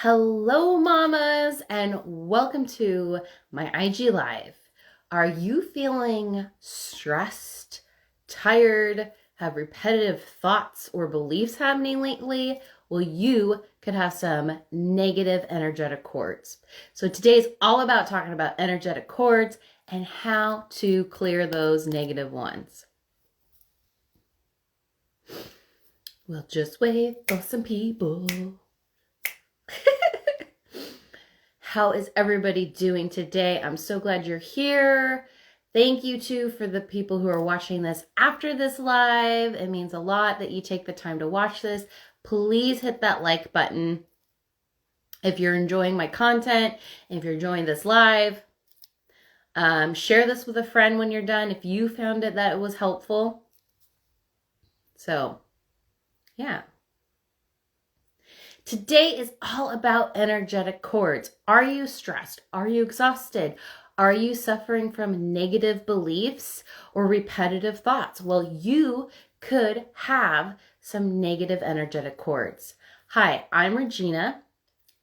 Hello, mamas, and welcome to my IG Live. Are you feeling stressed, tired, have repetitive thoughts or beliefs happening lately? Well, you could have some negative energetic cords. So today is all about talking about energetic cords and how to clear those negative ones. We'll just wait for some people. How is everybody doing today? I'm so glad you're here. Thank you too for the people who are watching this after this live. It means a lot that you take the time to watch this. Please hit that like button if you're enjoying my content, if you're enjoying this live. Share this with a friend when you're done if you found it that it was helpful. So, yeah. Today is all about energetic cords. Are you stressed? Are you exhausted? Are you suffering from negative beliefs or repetitive thoughts? Well, you could have some negative energetic cords. Hi, I'm Regina,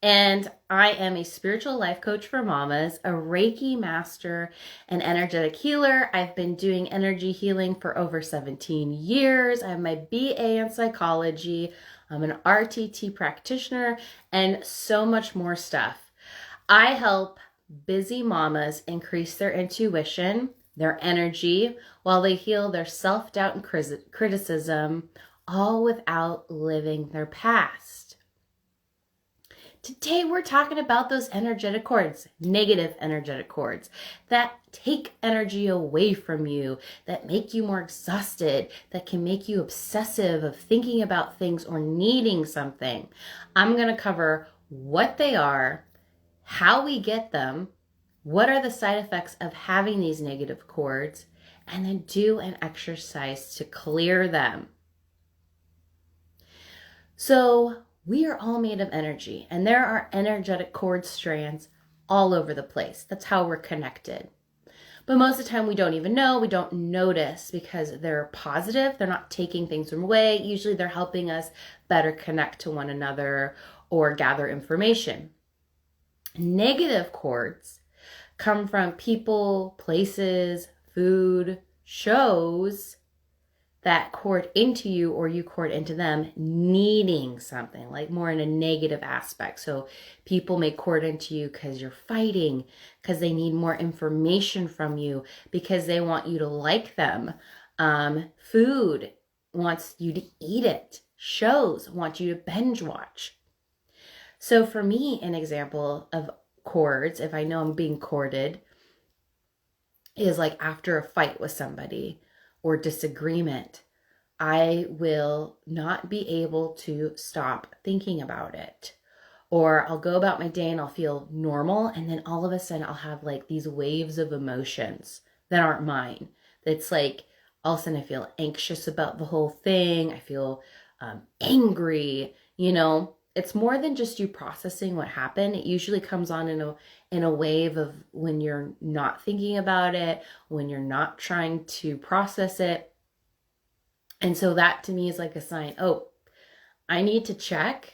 and I am a spiritual life coach for mamas, a Reiki master, and energetic healer. I've been doing energy healing for over 17 years. I have my BA in psychology. I'm an RTT practitioner and so much more stuff. I help busy mamas increase their intuition, their energy, while they heal their self-doubt and criticism, all without living their past. Today we're talking about those energetic cords, negative energetic cords that take energy away from you, that make you more exhausted, that can make you obsessive of thinking about things or needing something. I'm going to cover what they are, how we get them, what are the side effects of having these negative cords, and then do an exercise to clear them. So, we are all made of energy, and there are energetic cord strands all over the place. That's how we're connected. But most of the time we don't even know, we don't notice because they're positive. They're not taking things away. Usually they're helping us better connect to one another or gather information. Negative cords come from people, places, food, shows that cord into you or you cord into them needing something, like more in a negative aspect. So people may cord into you because you're fighting, because they need more information from you, because they want you to like them. Food wants you to eat it. Shows want you to binge watch. So for me, an example of cords, if I know I'm being corded, is like after a fight with somebody or disagreement, I will not be able to stop thinking about it. Or I'll go about my day and I'll feel normal, and then all of a sudden I'll have like these waves of emotions that aren't mine. That's like all of a sudden I feel anxious about the whole thing. I feel angry, It's more than just you processing what happened. It usually comes on in a wave of when you're not thinking about it, when you're not trying to process it. And so that to me is like a sign, oh, I need to check,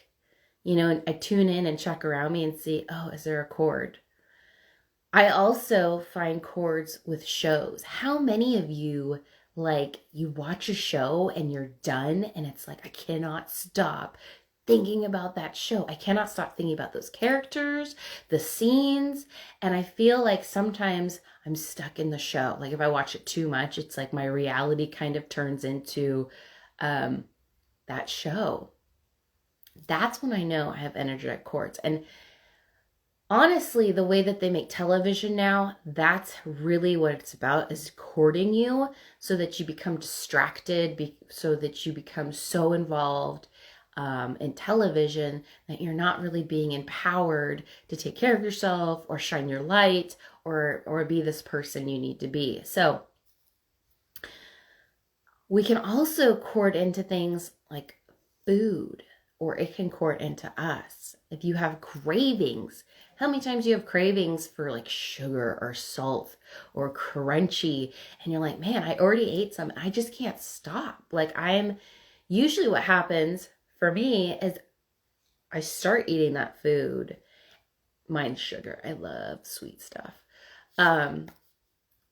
and I tune in and check around me and see, oh, is there a cord? I also find cords with shows. How many of you, you watch a show and you're done and it's like, I cannot stop thinking about that show. I cannot stop thinking about those characters, the scenes, and I feel like sometimes I'm stuck in the show. Like if I watch it too much, it's like my reality kind of turns into that show. That's when I know I have energetic cords. And honestly, the way that they make television now, that's really what it's about, is cording you so that you become distracted, so that you become so involved in television that you're not really being empowered to take care of yourself or shine your light or be this person you need to be. So we can also cord into things like food, or it can cord into us. If you have cravings, how many times do you have cravings for like sugar or salt or crunchy, and you're like, man, I already ate some. I just can't stop. Usually what happens for me is I start eating that food, mine's sugar. I love sweet stuff. And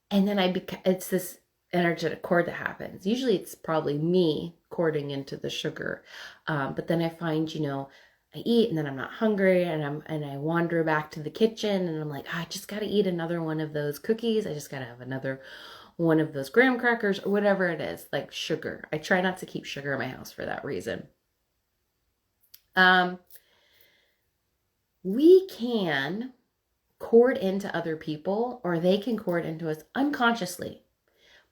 then it's this energetic cord that happens. Usually it's probably me cording into the sugar. But then I find, I eat and then I'm not hungry and I wander back to the kitchen and I'm like, I just got to eat another one of those cookies. I just got to have another one of those graham crackers or whatever it is, like sugar. I try not to keep sugar in my house for that reason. We can cord into other people or they can cord into us unconsciously.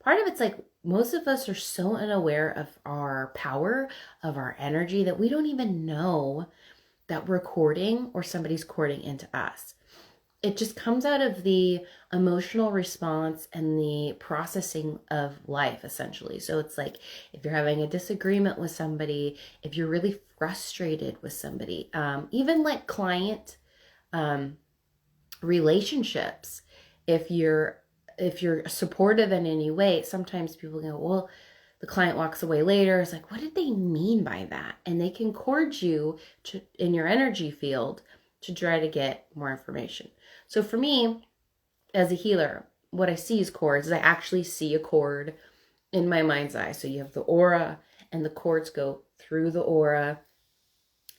Part of it's like most of us are so unaware of our power, of our energy, that we don't even know that we're cording or somebody's cording into us. It just comes out of the emotional response and the processing of life, essentially. So it's like if you're having a disagreement with somebody, if you're really frustrated with somebody, even like client relationships, if you're supportive in any way, sometimes people go, well, the client walks away later. It's like, what did they mean by that? And they can cord you in your energy field to try to get more information. So for me, as a healer, what I see is cords. I actually see a cord in my mind's eye. So you have the aura and the cords go through the aura,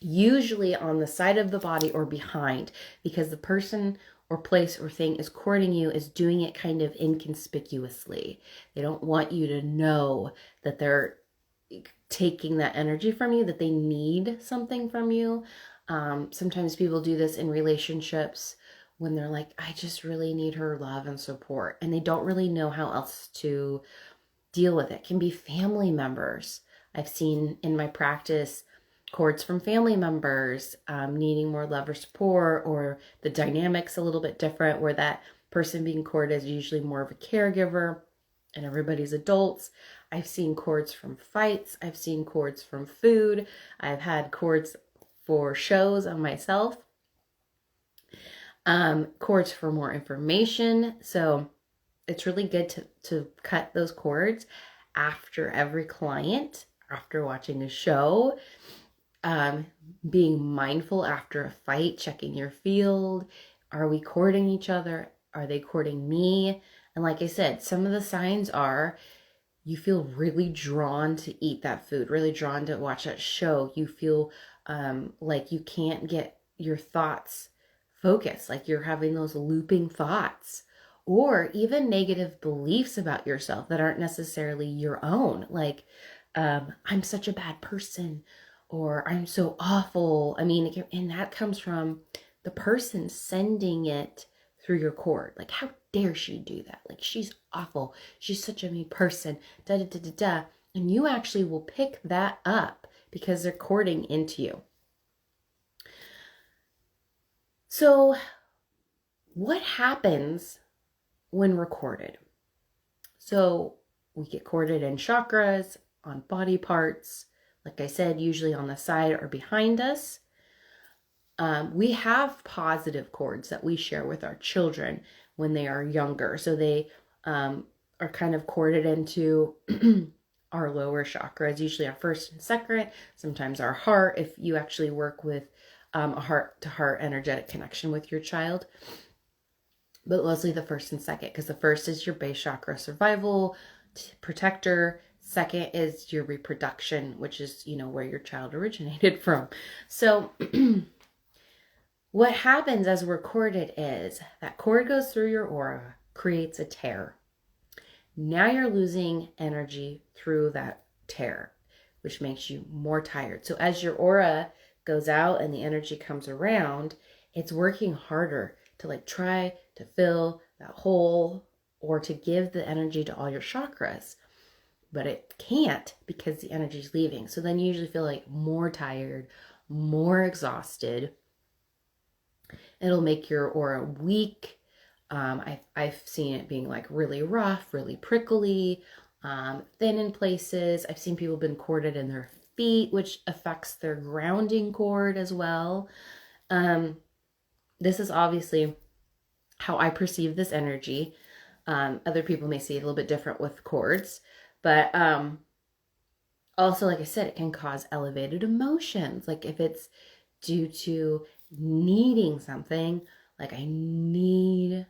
usually on the side of the body or behind, because the person or place or thing is cording you is doing it kind of inconspicuously. They don't want you to know that they're taking that energy from you, that they need something from you. Sometimes people do this in relationships when they're like, I just really need her love and support, and they don't really know how else to deal with it. It can be family members. I've seen in my practice cords from family members needing more love or support, or the dynamics a little bit different where that person being corded is usually more of a caregiver and everybody's adults. I've seen cords from fights. I've seen cords from food. I've had cords for shows on myself. Cords for more information. So it's really good to cut those cords after every client, after watching a show, being mindful after a fight, checking your field. Are we courting each other? Are they courting me? And like I said, some of the signs are you feel really drawn to eat that food, really drawn to watch that show. You feel like you can't get your thoughts focused, like you're having those looping thoughts, or even negative beliefs about yourself that aren't necessarily your own. Like, I'm such a bad person, or I'm so awful. I mean, and that comes from the person sending it through your cord. Like, how dare she do that? Like, she's awful. She's such a mean person. Da da da da da. And you actually will pick that up because they're cording into you. So, what happens when we're corded? So, we get corded in chakras, on body parts, like I said, usually on the side or behind us. We have positive cords that we share with our children when they are younger. So they are kind of corded into our lower chakras, usually our first and second, sometimes our heart, if you actually work with a heart-to-heart energetic connection with your child. But mostly the first and second, because the first is your base chakra, survival, protector. Second is your reproduction, which is, where your child originated from. So what happens as we're corded is that cord goes through your aura, creates a tear. Now you're losing energy through that tear, which makes you more tired. So as your aura goes out and the energy comes around, it's working harder to try to fill that hole or to give the energy to all your chakras. But it can't because the energy is leaving. So then you usually feel like more tired, more exhausted. It'll make your aura weak. I've seen it being really rough, really prickly, thin in places. I've seen people been corded in their feet, which affects their grounding cord as well. This is obviously how I perceive this energy. Other people may see it a little bit different with cords, but also, like I said, it can cause elevated emotions. Like if it's due to needing something, like I need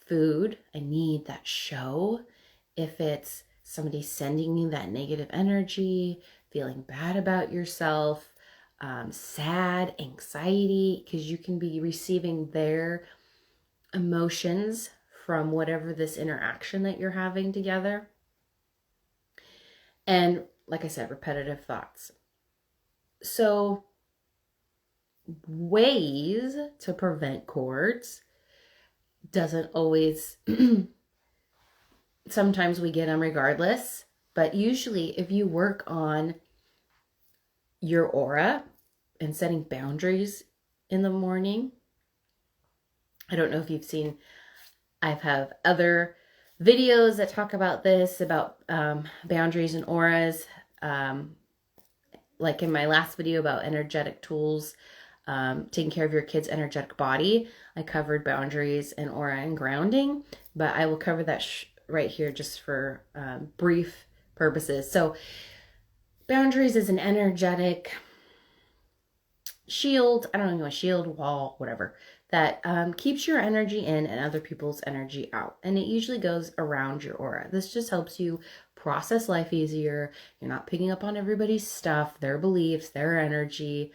food, I need that show. If it's somebody sending you that negative energy, feeling bad about yourself, sad, anxiety, because you can be receiving their emotions from whatever this interaction that you're having together. And like I said, repetitive thoughts. So ways to prevent cords doesn't always, sometimes we get them regardless, but usually if you work on your aura and setting boundaries in the morning, I don't know if you've seen, I have other videos that talk about this, about boundaries and auras. Like in my last video about energetic tools, taking care of your kid's energetic body, I covered boundaries and aura and grounding, but I will cover that right here just for brief purposes. So boundaries is an energetic shield, I don't know, a shield, wall, whatever, that keeps your energy in and other people's energy out. And it usually goes around your aura. This just helps you process life easier. You're not picking up on everybody's stuff, their beliefs, their energy.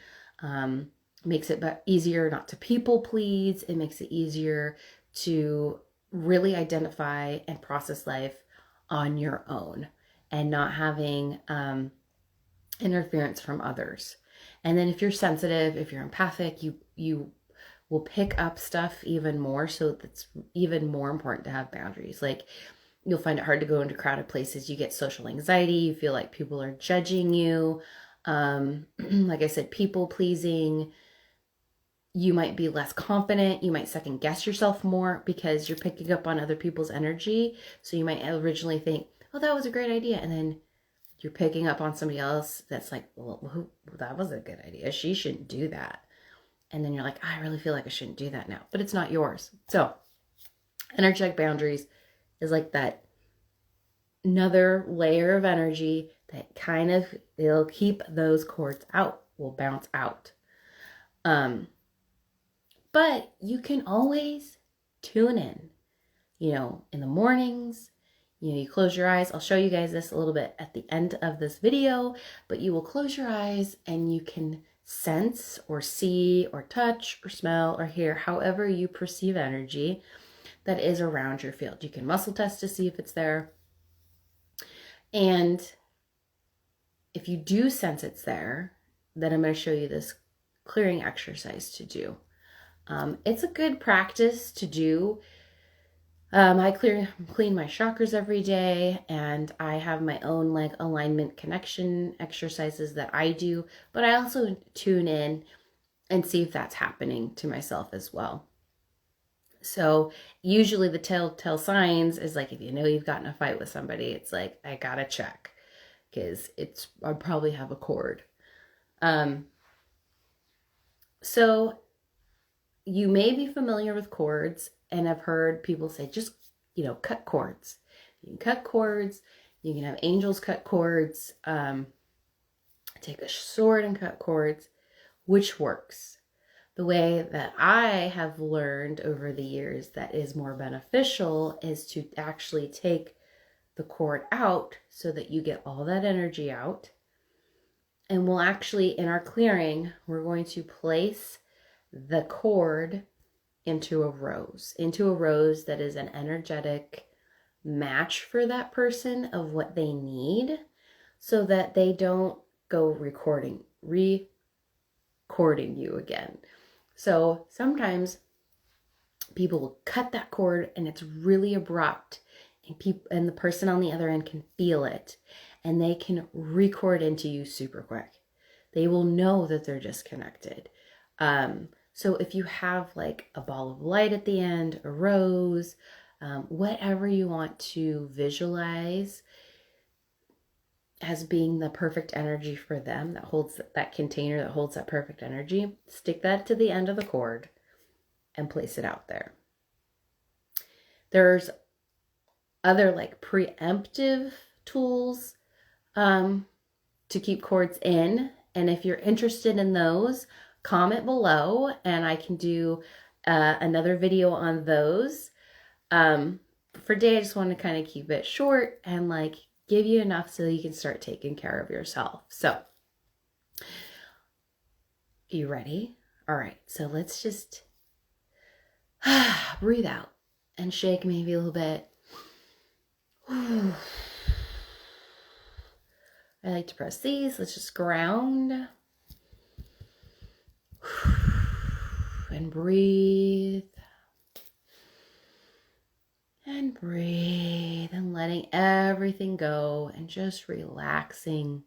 Makes it easier not to people please. It makes it easier to really identify and process life on your own and not having interference from others. And then if you're sensitive, if you're empathic, you will pick up stuff even more. So it's even more important to have boundaries. Like, you'll find it hard to go into crowded places. You get social anxiety. You feel like people are judging you. Like I said, people pleasing. You might be less confident. You might second guess yourself more because you're picking up on other people's energy. So you might originally think, oh, that was a great idea. And then you're picking up on somebody else that's like, well, that was a good idea. She shouldn't do that. And then you're like, I really feel like I shouldn't do that now, but it's not yours. So energetic boundaries is like that another layer of energy that kind of, it'll keep those cords out, will bounce out. But you can always tune in, in the mornings. You close your eyes. I'll show you guys this a little bit at the end of this video, but you will close your eyes and you can sense or see or touch or smell or hear, however you perceive energy that is around your field. You can muscle test to see if it's there. And if you do sense it's there, then I'm going to show you this clearing exercise to do. It's a good practice to do. I clean my chakras every day, and I have my own like alignment connection exercises that I do, but I also tune in and see if that's happening to myself as well. So usually the telltale signs is like, if you know you've gotten a fight with somebody, it's like, I gotta check because I probably have a cord. So you may be familiar with cords, and I've heard people say, just, cut cords. You can cut cords. You can have angels cut cords. Take a sword and cut cords. Which works? The way that I have learned over the years that is more beneficial is to actually take the cord out so that you get all that energy out. And we'll actually, in our clearing, we're going to place the cord into a rose that is an energetic match for that person of what they need, so that they don't go recording you again. So sometimes people will cut that cord and it's really abrupt, and the person on the other end can feel it, and they can record into you super quick. They will know that they're disconnected. So if you have like a ball of light at the end, a rose, whatever you want to visualize as being the perfect energy for them, that holds that container that holds that perfect energy, stick that to the end of the cord and place it out there. There's other like preemptive tools to keep cords in. And if you're interested in those, comment below and I can do another video on those. For today, I just want to kind of keep it short and like give you enough so you can start taking care of yourself. So, you ready? All right, so let's just breathe out and shake maybe a little bit. I like to press these. Let's just ground and breathe and breathe and letting everything go and just relaxing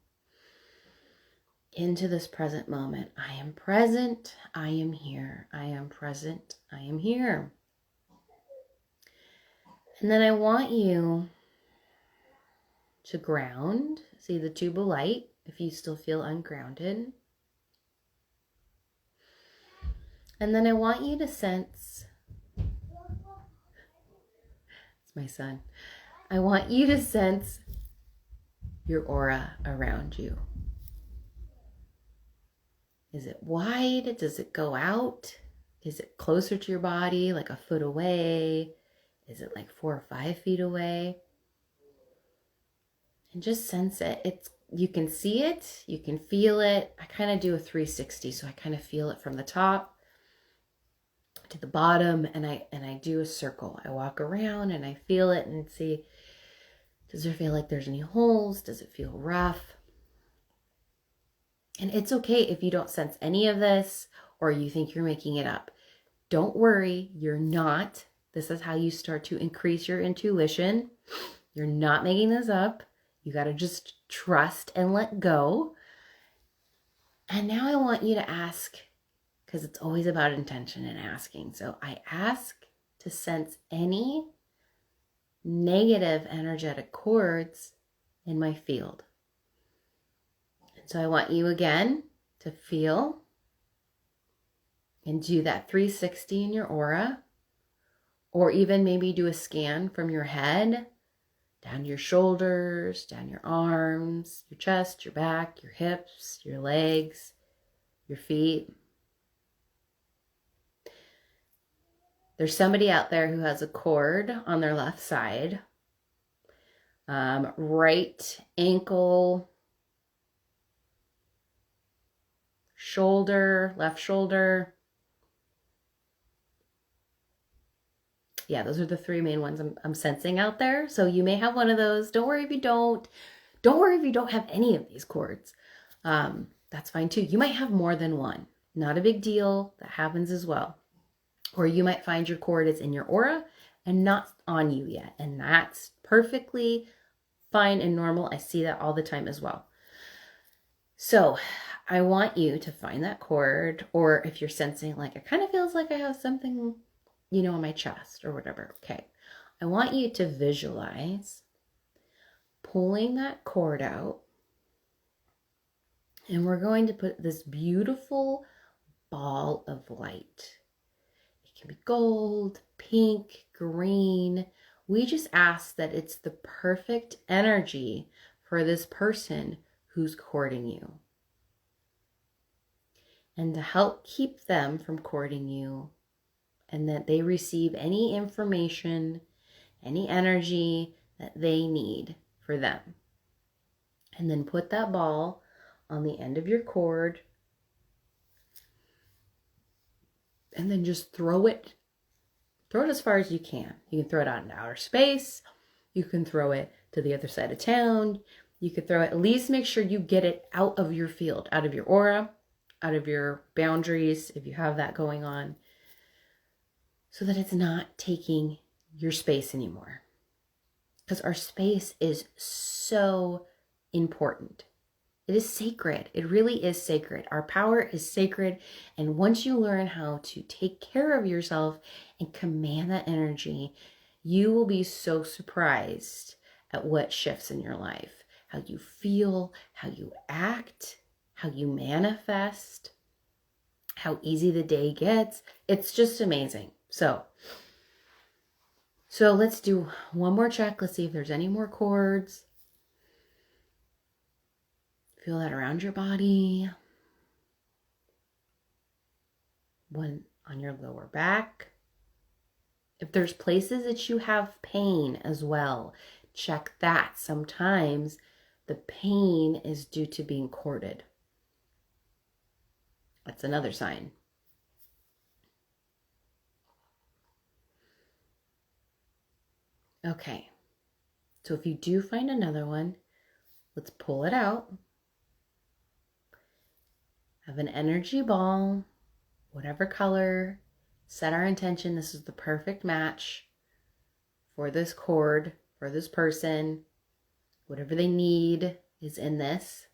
into this present moment. I am present. I am here. I am present. I am here. And then I want you to ground. See the tube of light if you still feel ungrounded. And then I want you to sense, it's my son. I want you to sense your aura around you. Is it wide? Does it go out? Is it closer to your body, like a foot away? Is it like 4 or 5 feet away? And just sense it. You can see it, you can feel it. I kind of do a 360, so I kind of feel it from the top to the bottom, and I do a circle. I walk around and I feel it and see, does it feel like there's any holes? Does it feel rough? And it's okay if you don't sense any of this or you think you're making it up. Don't worry, you're not. This is how you start to increase your intuition. You're not making this up. You got to just trust and let go. And now I want you to ask, because it's always about intention and asking. So I ask to sense any negative energetic cords in my field. So I want you again to feel and do that 360 in your aura, or even maybe do a scan from your head down your shoulders, down your arms, your chest, your back, your hips, your legs, your feet. There's somebody out there who has a cord on their left side, right ankle, shoulder, left shoulder. Yeah, those are the 3 main ones I'm sensing out there. So you may have one of those. Don't worry if you don't. Don't worry if you don't have any of these cords. That's fine too. You might have more than one. Not a big deal. That happens as well. Or you might find your cord is in your aura and not on you yet. And that's perfectly fine and normal. I see that all the time as well. So I want you to find that cord, or if you're sensing like, it kind of feels like I have something, you know, on my chest or whatever. Okay. I want you to visualize pulling that cord out. And we're going to put this beautiful ball of light. It can be gold, pink, green. We just ask that it's the perfect energy for this person who's courting you. And to help keep them from courting you, and that they receive any information, any energy that they need for them. And then put that ball on the end of your cord, and then just throw it as far as you can. You can throw it out into outer space. You can throw it to the other side of town. You could throw it, at least make sure you get it out of your field, out of your aura, out of your boundaries, if you have that going on, so that it's not taking your space anymore. Because our space is so important. It is sacred. It really is sacred. Our power is sacred. And once you learn how to take care of yourself and command that energy, you will be so surprised at what shifts in your life. How you feel, how you act, how you manifest, how easy the day gets. It's just amazing. So let's do one more check. Let's see if there's any more cords. Feel that around your body. one on your lower back. If there's places that you have pain as well, check that. Sometimes the pain is due to being corded. That's another sign. Okay, so if you do find another one, let's pull it out. Have an energy ball, whatever color. Set our intention. This is the perfect match for this cord, for this person. Whatever they need is in this.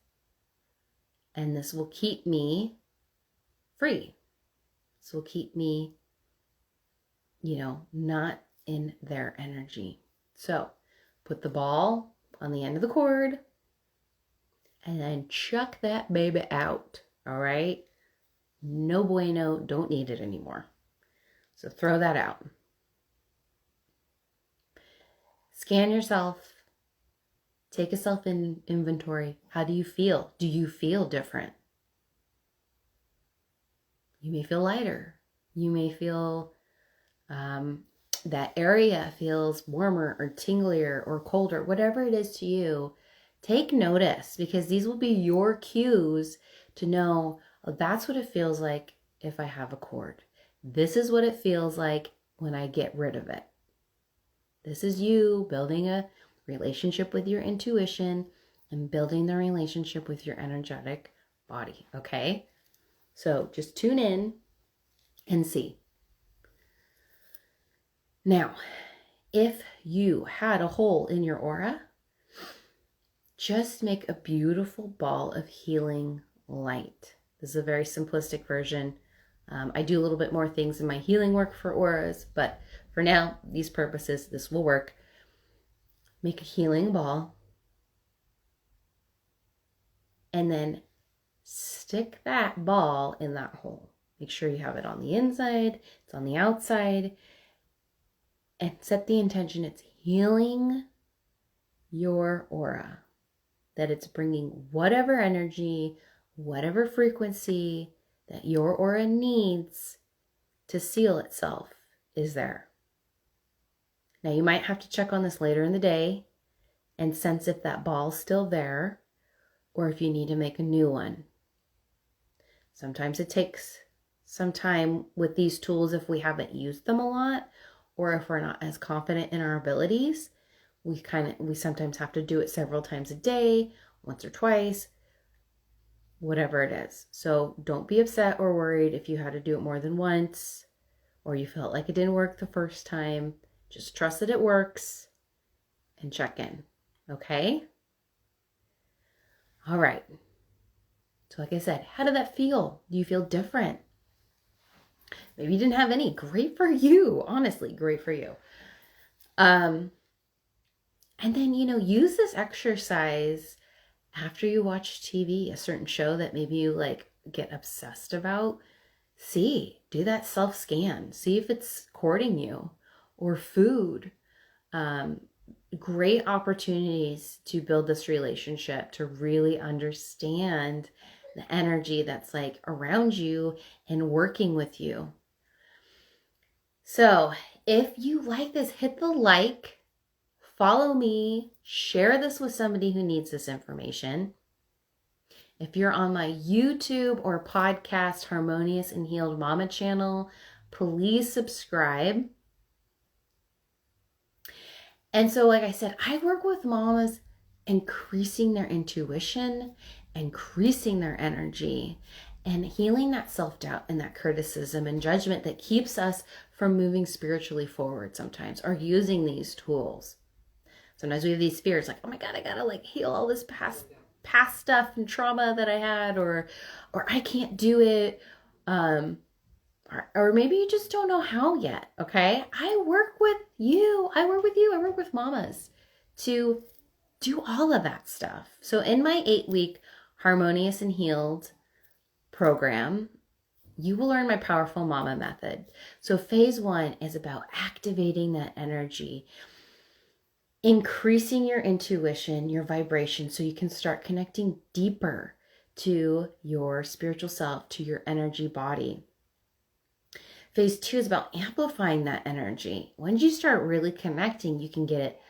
And this will keep me free. This will keep me, not in their energy. So put the ball on the end of the cord and then chuck that baby out. All right? No bueno, don't need it anymore. So throw that out. Scan yourself. Take a self-inventory. How do you feel? Do you feel different? You may feel lighter. You may feel that area feels warmer or tinglier or colder, whatever it is to you. Take notice, because these will be your cues to know, oh, that's what it feels like if I have a cord. This is what it feels like when I get rid of it. This is you building a relationship with your intuition and building the relationship with your energetic body, okay? So just tune in and see. Now, if you had a hole in your aura, just make a beautiful ball of healing light. This is a very simplistic version. I do a little bit more things in my healing work for auras, but for now, these purposes, this will work. Make a healing ball and then stick that ball in that hole. Make sure you have it on the inside, it's on the outside, and set the intention it's healing your aura, that it's bringing whatever energy, whatever frequency that your aura needs to seal itself is there. Now you might have to check on this later in the day and sense if that ball's still there or if you need to make a new one. Sometimes it takes some time with these tools if we haven't used them a lot, or if we're not as confident in our abilities. We sometimes have to do it several times a day, once or twice, whatever it is. So don't be upset or worried if you had to do it more than once or you felt like it didn't work the first time. Just trust that it works and check in, okay? All right. So like I said, how did that feel? Do you feel different? Maybe you didn't have any. Great for you. Honestly, great for you. And then, use this exercise after you watch TV, a certain show that maybe you get obsessed about. Do that self-scan. See if it's courting you, or food. Great opportunities to build this relationship, to really understand the energy that's around you and working with you. So if you like this, hit the like, follow me, share this with somebody who needs this information. If you're on my YouTube or podcast, Harmonious and Healed Mama channel, please subscribe. And so, like I said, I work with mamas increasing their intuition, increasing their energy, and healing that self-doubt and that criticism and judgment that keeps us from moving spiritually forward sometimes, or using these tools. Sometimes we have these fears oh my God, I gotta heal all this past stuff and trauma that I had, or I can't do it. Or maybe you just don't know how yet, okay? I work with you. I work with mamas to do all of that stuff. So in my 8-week Harmonious and Healed program, you will learn my powerful mama method. So phase 1 is about activating that energy, increasing your intuition, your vibration, so you can start connecting deeper to your spiritual self, to your energy body. Phase 2 is about amplifying that energy. Once you start really connecting, you can get it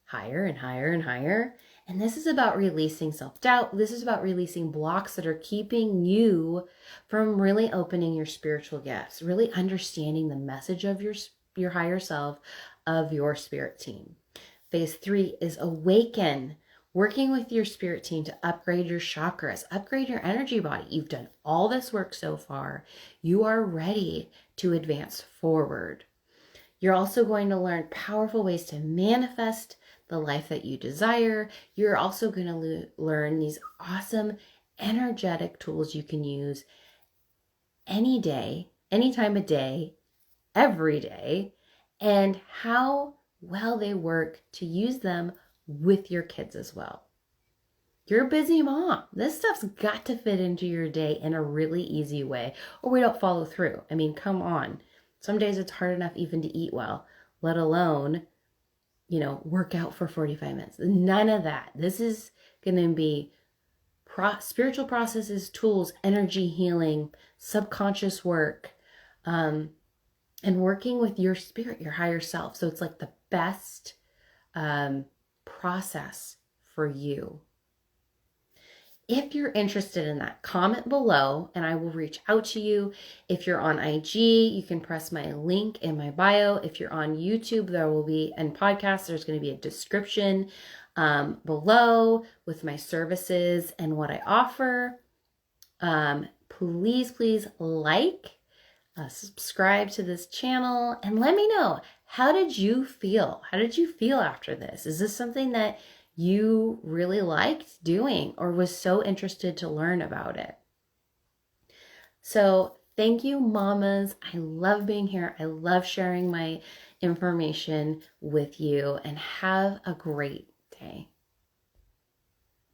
higher and higher and higher. And this is about releasing self-doubt. This is about releasing blocks that are keeping you from really opening your spiritual gifts, really understanding the message of your higher self, of your spirit team. Phase 3 is awaken, working with your spirit team to upgrade your chakras, upgrade your energy body. You've done all this work so far. You are ready to advance forward. You're also going to learn powerful ways to manifest the life that you desire. You're also going to learn these awesome energetic tools you can use any day, any time of day, every day, and how well they work to use them with your kids as well. You're a busy mom. This stuff's got to fit into your day in a really easy way, or we don't follow through. I mean, come on. Some days it's hard enough even to eat well, let alone, work out for 45 minutes. None of that. This is going to be spiritual processes, tools, energy healing, subconscious work, and working with your spirit, your higher self. So it's like the best process for you. If you're interested in that, comment below and I will reach out to you. If you're on IG, you can press my link in my bio. If you're on YouTube, there will be, and podcasts, there's going to be a description below with my services and what I offer. Please subscribe to this channel and let me know, how did you feel? How did you feel after this? Is this something that you really liked doing or was so interested to learn about it? So thank you, mamas. I love being here. I love sharing my information with you, and have a great day.